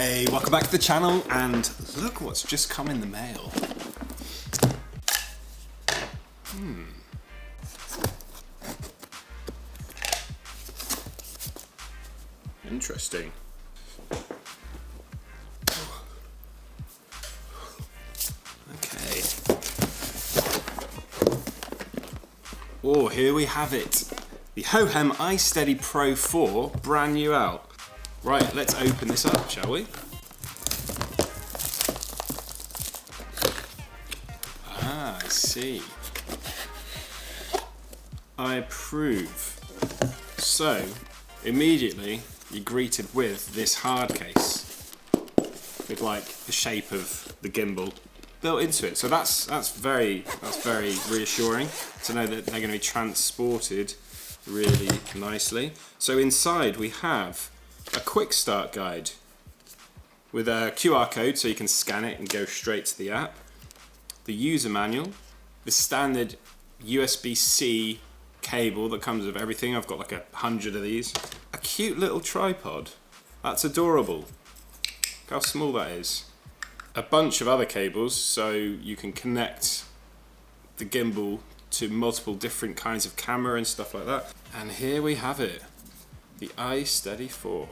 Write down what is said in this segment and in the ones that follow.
Hey, welcome back to the channel, and look what's just come in the mail. Interesting. Okay. Oh, here we have it. The Hohem iSteady Pro 4, brand new out. Right, let's open this up, shall we? Ah, I see. I approve. So, immediately you're greeted with this hard case with like the shape of the gimbal built into it. So that's very reassuring to know that they're going to be transported really nicely. So inside we have a quick start guide with a QR code so you can scan it and go straight to the app, the user manual, the standard USB-C cable that comes with everything. I've got like 100 of these. A cute little tripod. That's adorable. Look how small that is. A bunch of other cables so you can connect the gimbal to multiple different kinds of camera and stuff like that. And here we have it. The iSteady 4.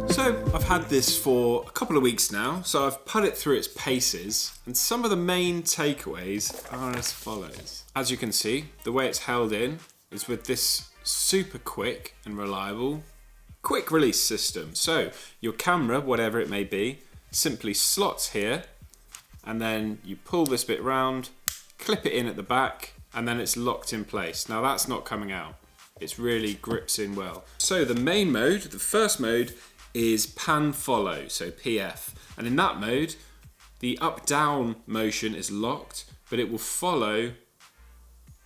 So I've had this for a couple of weeks now, so I've put it through its paces, and some of the main takeaways are as follows. As you can see, the way it's held in is with this super quick and reliable quick release system. So your camera, whatever it may be, simply slots here, and then you pull this bit round, clip it in at the back, and then it's locked in place. Now that's not coming out. It's really grips in well. So the main mode, the first mode, is pan follow, so PF. And in that mode, the up-down motion is locked, but it will follow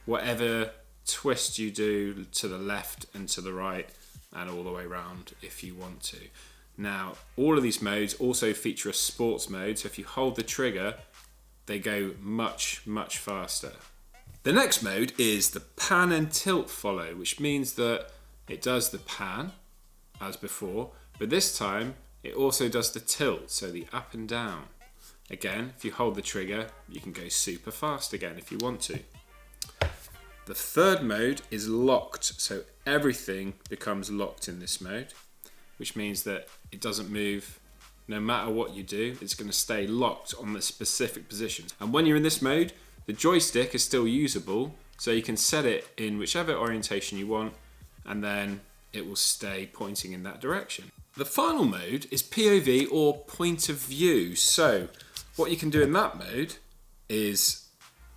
whatever twist you do to the left and to the right and all the way around if you want to. Now, all of these modes also feature a sports mode, so if you hold the trigger, they go much faster. The next mode is the pan and tilt follow, which means that it does the pan as before, but this time it also does the tilt, so the up and down. Again, if you hold the trigger, you can go super fast again if you want to. The third mode is locked, so everything becomes locked in this mode, which means that it doesn't move. No matter what you do, it's going to stay locked on the specific position. And when you're in this mode, the joystick is still usable, so you can set it in whichever orientation you want, and then it will stay pointing in that direction. The final mode is POV, or point of view. So what you can do in that mode is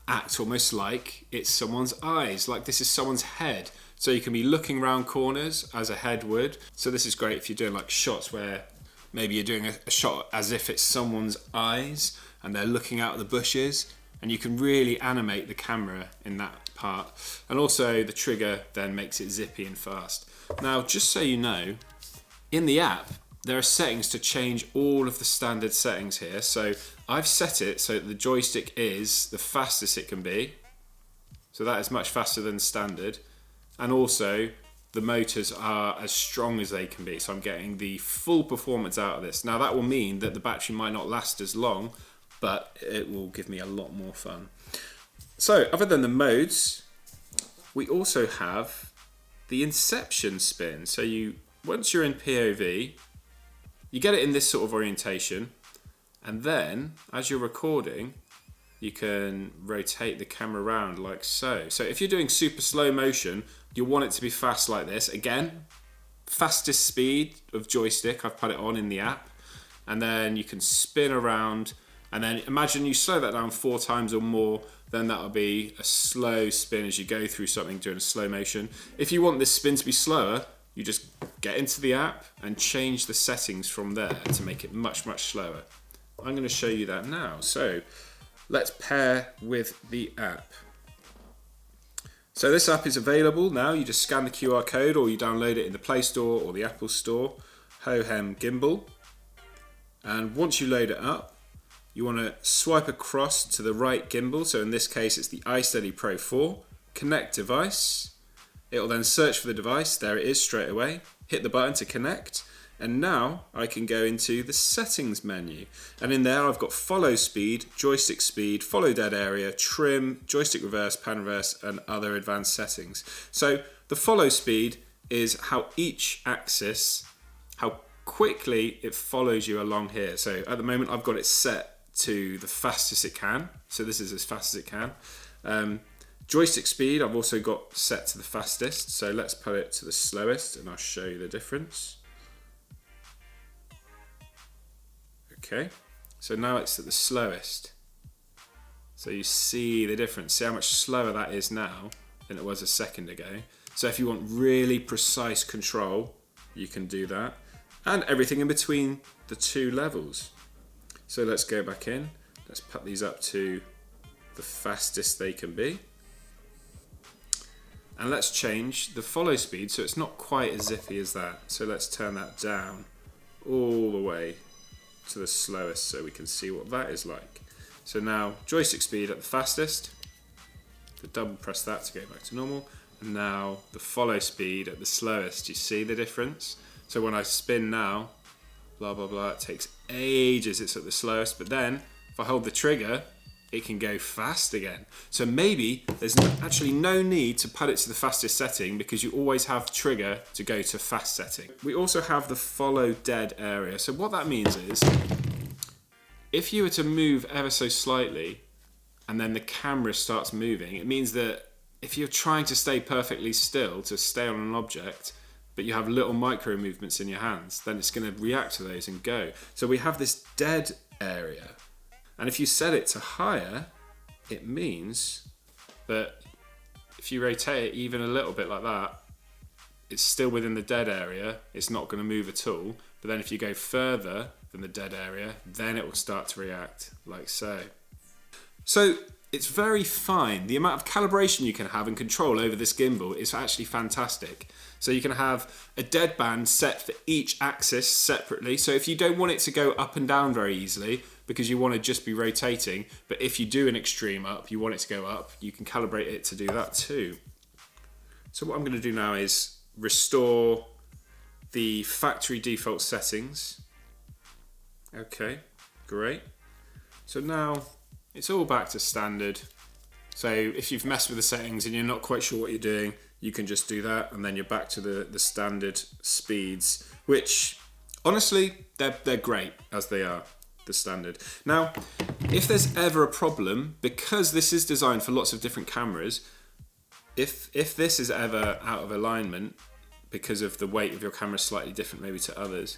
act almost like it's someone's eyes, like this is someone's head. So you can be looking around corners as a head would. So this is great if you're doing like shots where maybe you're doing a shot as if it's someone's eyes and they're looking out of the bushes, and you can really animate the camera in that part. And also the trigger then makes it zippy and fast. Now, just so you know, in the app, there are settings to change all of the standard settings here. So I've set it so that the joystick is the fastest it can be. So that is much faster than standard. And also the motors are as strong as they can be. So I'm getting the full performance out of this. Now that will mean that the battery might not last as long, but it will give me a lot more fun. So other than the modes, we also have the inception spin. So once you're in POV, you get it in this sort of orientation, and then as you're recording, you can rotate the camera around like so. So if you're doing super slow motion, you'll want it to be fast like this. Again, fastest speed of joystick, I've put it on in the app, and then you can spin around, and then imagine you slow that down 4 times or more, then that'll be a slow spin as you go through something during a slow motion. If you want this spin to be slower, you just get into the app and change the settings from there to make it much slower. I'm going to show you that now. So let's pair with the app. So this app is available now. You just scan the QR code or you download it in the Play Store or the Apple Store, Hohem Gimbal. And once you load it up, you want to swipe across to the right gimbal. So in this case, it's the iSteady Pro 4. Connect device. It'll then search for the device. There it is straight away. Hit the button to connect. And now I can go into the settings menu. And in there I've got follow speed, joystick speed, follow dead area, trim, joystick reverse, pan reverse, and other advanced settings. So the follow speed is how each axis, how quickly it follows you along here. So at the moment I've got it set to the fastest it can. So this is as fast as it can. Joystick speed I've also got set to the fastest. So let's put it to the slowest and I'll show you the difference. Okay, so now it's at the slowest. So you see the difference. See how much slower that is now than it was a second ago. So if you want really precise control, you can do that. And everything in between the two levels. So let's go back in. Let's put these up to the fastest they can be. And let's change the follow speed so it's not quite as zippy as that. So let's turn that down all the way to the slowest so we can see what that is like. So now joystick speed at the fastest, to double press that to go back to normal, and now the follow speed at the slowest. You see the difference? So when I spin now, blah blah blah, it takes ages, it's at the slowest, but then if I hold the trigger it can go fast again. So maybe there's actually no need to put it to the fastest setting because you always have trigger to go to fast setting. We also have the follow dead area. So what that means is if you were to move ever so slightly and then the camera starts moving, it means that if you're trying to stay perfectly still, to stay on an object, but you have little micro movements in your hands, then it's going to react to those and go. So we have this dead area. And if you set it to higher, it means that if you rotate it even a little bit like that, it's still within the dead area. It's not going to move at all. But then if you go further than the dead area, then it will start to react like so. So it's very fine. The amount of calibration you can have and control over this gimbal is actually fantastic. So you can have a dead band set for each axis separately. So if you don't want it to go up and down very easily, because you want to just be rotating, but if you do an extreme up, you want it to go up, you can calibrate it to do that too. So what I'm going to do now is restore the factory default settings. Okay, great. So now it's all back to standard. So if you've messed with the settings and you're not quite sure what you're doing, you can just do that and then you're back to the standard speeds, which honestly, they're great as they are. The standard. Now, if there's ever a problem, because this is designed for lots of different cameras, if this is ever out of alignment because of the weight of your camera slightly different maybe to others,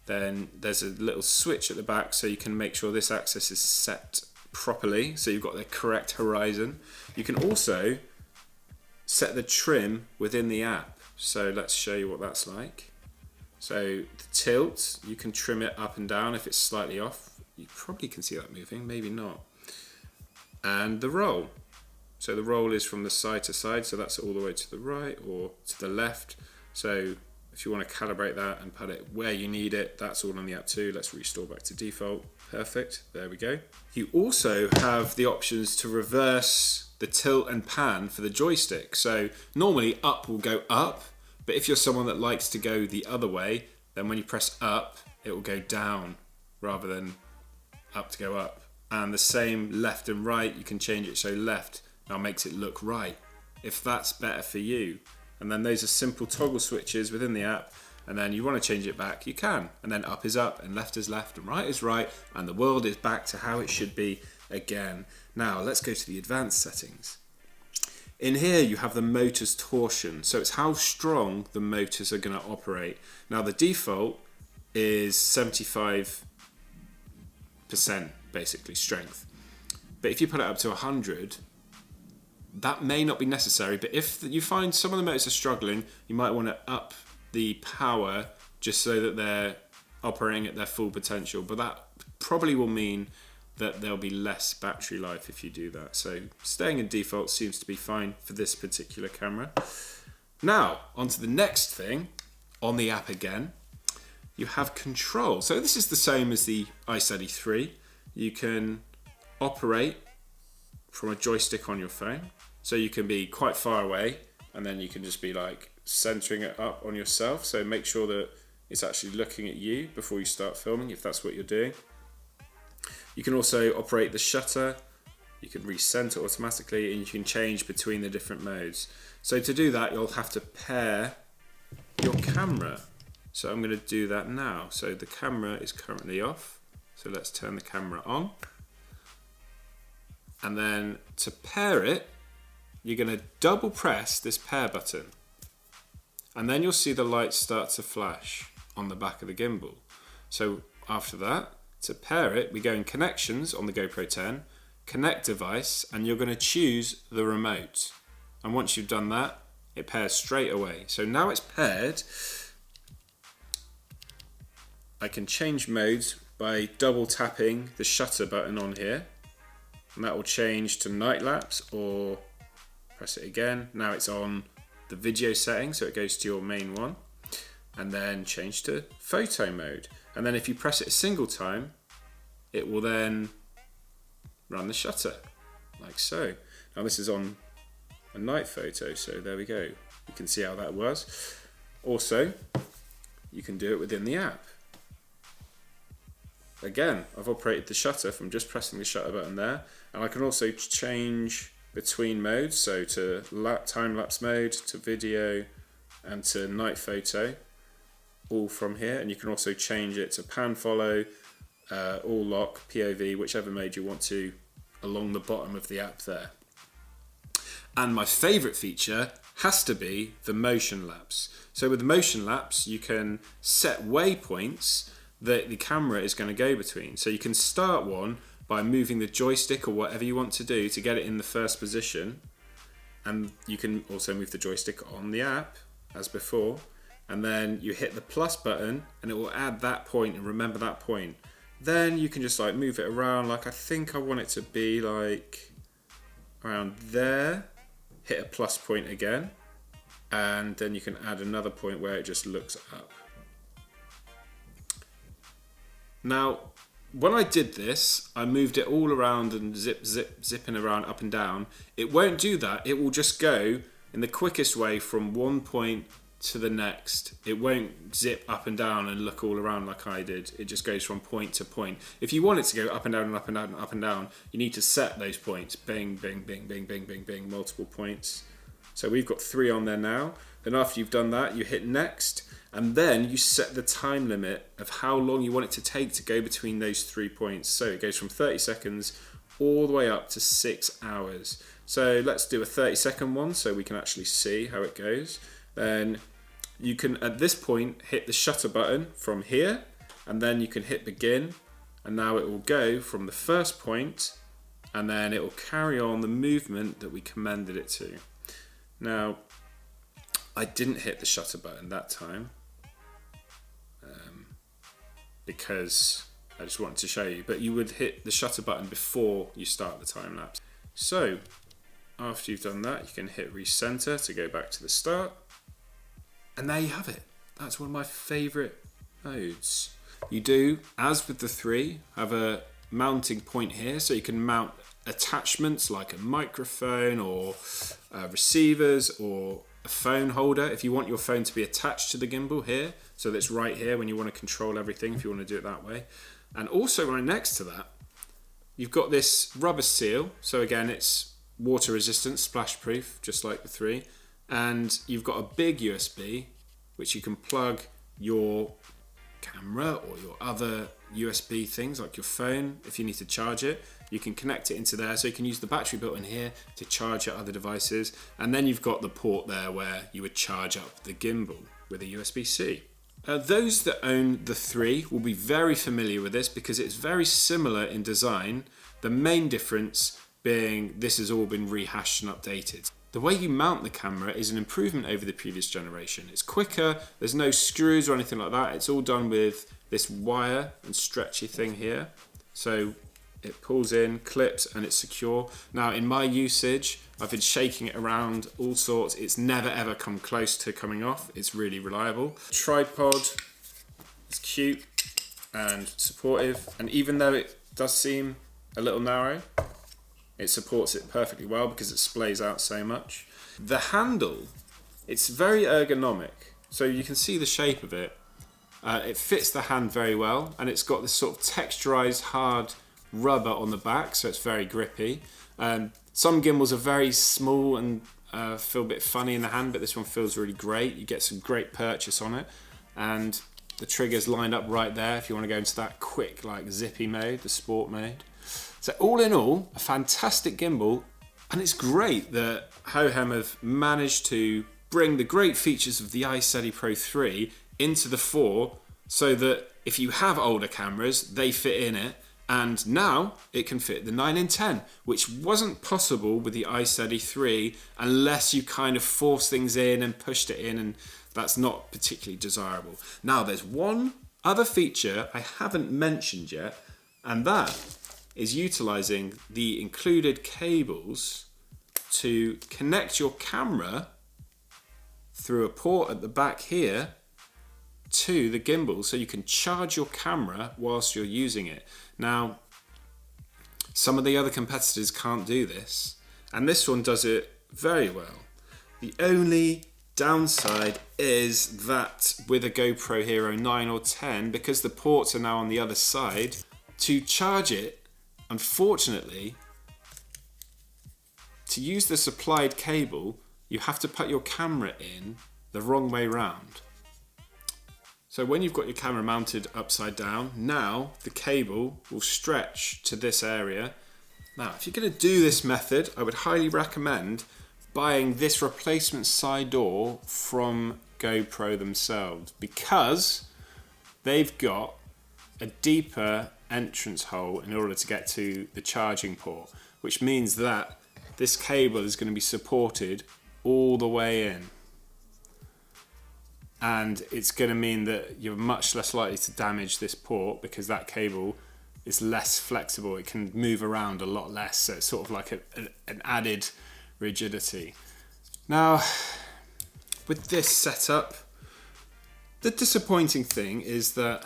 then there's a little switch at the back so you can make sure this axis is set properly, so you've got the correct horizon. You can also set the trim within the app. So let's show you what that's like. So the tilt, you can trim it up and down if it's slightly off. You probably can see that moving, maybe not. And the roll. So the roll is from the side to side, so that's all the way to the right or to the left. So if you want to calibrate that and put it where you need it, that's all on the app too. Let's restore back to default. Perfect, there we go. You also have the options to reverse the tilt and pan for the joystick. So normally up will go up, but if you're someone that likes to go the other way, then when you press up, it will go down rather than up to go up. And the same left and right, you can change it so left now makes it look right, if that's better for you. And then those are simple toggle switches within the app, and then you want to change it back, you can. And then up is up, and left is left, and right is right, and the world is back to how it should be again. Now let's go to the advanced settings. In here you have the motor's torsion, so it's how strong the motors are going to operate. Now the default is 75% basically strength, but if you put it up to 100, that may not be necessary. But if you find some of the motors are struggling, you might want to up the power just so that they're operating at their full potential, but that probably will mean that there'll be less battery life if you do that. So staying in default seems to be fine for this particular camera. Now, on to the next thing. On the app again, you have control. So this is the same as the iSteady 3. You can operate from a joystick on your phone. So you can be quite far away and then you can just be like centering it up on yourself. So make sure that it's actually looking at you before you start filming, if that's what you're doing. You can also operate the shutter. You can recenter automatically, and you can change between the different modes. So to do that, you'll have to pair your camera. So I'm going to do that now. So the camera is currently off. So let's turn the camera on. And then to pair it, you're going to double press this pair button. And then you'll see the lights start to flash on the back of the gimbal. So after that, to pair it, we go in connections on the GoPro 10, connect device, and you're going to choose the remote. And once you've done that, it pairs straight away. So now it's paired, I can change modes by double tapping the shutter button on here. And that will change to night lapse, or press it again. Now it's on the video setting, so it goes to your main one. And then change to photo mode. And then if you press it a single time, it will then run the shutter, like so. Now this is on a night photo, so there we go. You can see how that was. Also, you can do it within the app. Again, I've operated the shutter from just pressing the shutter button there, and I can also change between modes, so to time-lapse mode, to video, and to night photo, all from here. And you can also change it to pan follow, all lock, POV, whichever mode you want to, along the bottom of the app there. And my favourite feature has to be the motion lapse. So with the motion lapse, you can set waypoints that the camera is going to go between. So you can start one by moving the joystick or whatever you want to do to get it in the first position. And you can also move the joystick on the app, as before. And then you hit the plus button and it will add that point and remember that point. Then you can just like move it around, like I think I want it to be like around there. Hit a plus point again, and then you can add another point where it just looks up. Now, when I did this, I moved it all around and zipping around up and down. It won't do that. It will just go in the quickest way from one point to the next. It won't zip up and down and look all around like I did. It just goes from point to point. If you want it to go up and down and up and down and up and down, you need to set those points. Bing, bing, bing, bing, bing, bing, bing, multiple points. So we've got 3 on there now. Then after you've done that, you hit next, and then you set the time limit of how long you want it to take to go between those 3 points. So it goes from 30 seconds all the way up to 6 hours. So let's do a 30-second one so we can actually see how it goes. Then you can, at this point, hit the shutter button from here, and then you can hit begin, and now it will go from the first point, and then it will carry on the movement that we commanded it to. Now, I didn't hit the shutter button that time, because I just wanted to show you, but you would hit the shutter button before you start the time lapse. So, after you've done that, you can hit recenter to go back to the start. And there you have it. That's one of my favourite modes. You do, as with the 3, have a mounting point here, so you can mount attachments like a microphone or receivers or a phone holder. If you want your phone to be attached to the gimbal here, so that's right here when you want to control everything, if you want to do it that way. And also right next to that, you've got this rubber seal. So again, it's water resistant, splash proof, just like the 3. And you've got a big USB which you can plug your camera or your other USB things like your phone. If you need to charge it, you can connect it into there, so you can use the battery built in here to charge your other devices. And then you've got the port there where you would charge up the gimbal with a USB-C. Those that own the 3 will be very familiar with this because it's very similar in design. The main difference being this has all been rehashed and updated. The way you mount the camera is an improvement over the previous generation. It's quicker, there's no screws or anything like that. It's all done with this wire and stretchy thing here. So it pulls in, clips, and it's secure. Now in my usage, I've been shaking it around all sorts. It's never ever come close to coming off. It's really reliable. Tripod is cute and supportive. And even though it does seem a little narrow, it supports it perfectly well because it splays out so much. The handle It's very ergonomic, so you can see the shape of it. It fits the hand very well, and it's got this sort of texturized hard rubber on the back, so it's very grippy. Some gimbals are very small and feel a bit funny in the hand, but this one feels really great. You get some great purchase on it, and the trigger's lined up right there if you want to go into that quick, like zippy mode, the sport mode. So all in all, a fantastic gimbal, and it's great that Hohem have managed to bring the great features of the iSteady Pro 3 into the 4, so that if you have older cameras, they fit in it, and now it can fit the 9 and 10, which wasn't possible with the iSteady 3 unless you kind of forced things in and pushed it in, and that's not particularly desirable. Now there's one other feature I haven't mentioned yet, and that is utilizing the included cables to connect your camera through a port at the back here to the gimbal, so you can charge your camera whilst you're using it. Now, some of the other competitors can't do this, and this one does it very well. The only downside is that with a GoPro Hero 9 or 10, because the ports are now on the other side, to charge it, unfortunately, to use the supplied cable, you have to put your camera in the wrong way round. So when you've got your camera mounted upside down, now the cable will stretch to this area. Now, if you're going to do this method, I would highly recommend buying this replacement side door from GoPro themselves, because they've got a deeper entrance hole in order to get to the charging port, which means that this cable is going to be supported all the way in. And it's going to mean that you're much less likely to damage this port, because that cable is less flexible. It can move around a lot less, so it's sort of like an added rigidity. Now, with this setup, the disappointing thing is that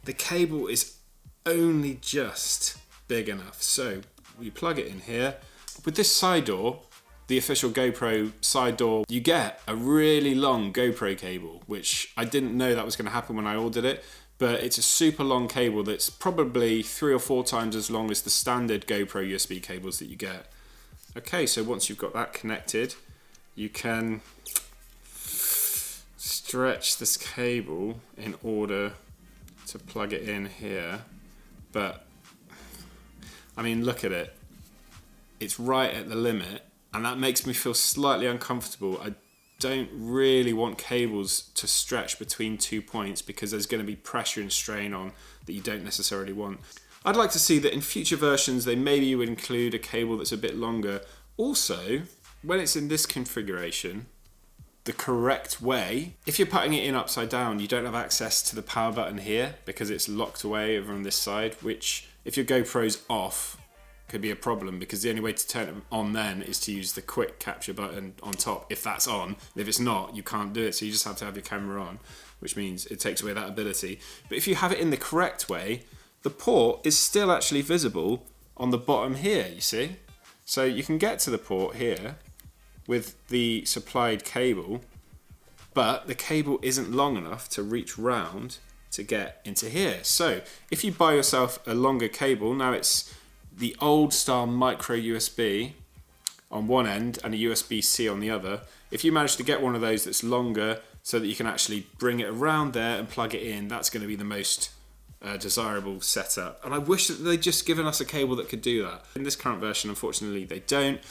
the cable is only just big enough. So we plug it in here. With this side door, the official GoPro side door, you get a really long GoPro cable, which I didn't know that was going to happen when I ordered it, but it's a super long cable that's probably 3 or 4 times as long as the standard GoPro USB cables that you get. Okay, so once you've got that connected, you can stretch this cable in order to plug it in here, but I mean, look at it. It's right at the limit, and that makes me feel slightly uncomfortable. I don't really want cables to stretch between 2 points, because there's going to be pressure and strain on that you don't necessarily want. I'd like to see that in future versions they maybe would include a cable that's a bit longer. Also, when it's in this configuration, the correct way, if you're putting it in upside down, you don't have access to the power button here because it's locked away over on this side, which if your GoPro's off could be a problem, because the only way to turn it on then is to use the quick capture button on top if that's on. If it's not, you can't do it, so you just have to have your camera on, which means it takes away that ability. But if you have it in the correct way, the port is still actually visible on the bottom here, you see? So you can get to the port here with the supplied cable, but the cable isn't long enough to reach round to get into here. So if you buy yourself a longer cable, now it's the old style micro USB on one end and a USB-C on the other. If you manage to get one of those that's longer so that you can actually bring it around there and plug it in, that's going to be the most desirable setup. And I wish that they'd just given us a cable that could do that. In this current version, unfortunately, they don't.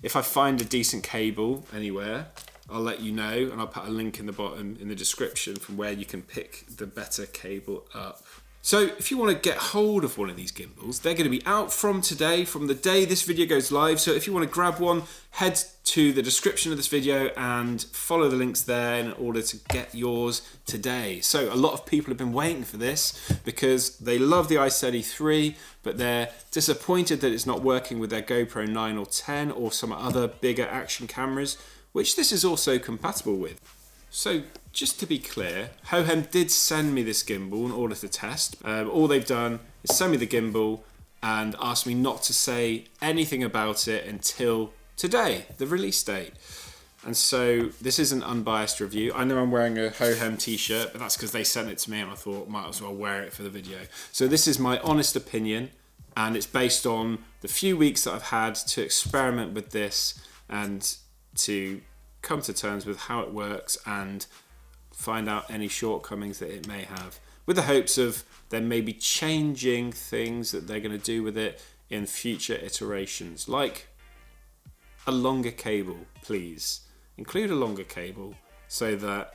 If I find a decent cable anywhere, I'll let you know, and I'll put a link in the bottom in the description from where you can pick the better cable up. So if you want to get hold of one of these gimbals, they're going to be out from today, from the day this video goes live. So if you want to grab one, head to the description of this video and follow the links there in order to get yours today. So a lot of people have been waiting for this because they love the iSteady 3, but they're disappointed that it's not working with their GoPro 9 or 10 or some other bigger action cameras, which this is also compatible with. So just to be clear, Hohem did send me this gimbal in order to test. All they've done is send me the gimbal and asked me not to say anything about it until today, the release date. And so this is an unbiased review. I know I'm wearing a Hohem t-shirt, but that's because they sent it to me and I thought might as well wear it for the video. So this is my honest opinion, and it's based on the few weeks that I've had to experiment with this and to come to terms with how it works and find out any shortcomings that it may have, with the hopes of them maybe changing things that they're going to do with it in future iterations, like a longer cable, please. Include a longer cable so that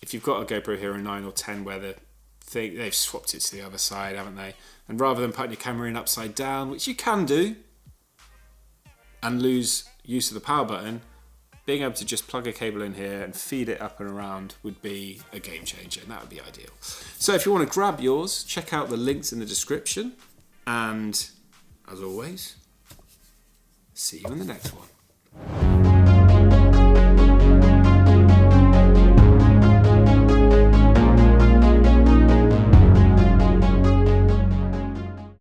if you've got a GoPro Hero 9 or 10 where they've swapped it to the other side, haven't they? And rather than putting your camera in upside down, which you can do, and lose use of the power button, being able to just plug a cable in here and feed it up and around would be a game changer, and that would be ideal. So if you want to grab yours, check out the links in the description, and as always, see you in the next one.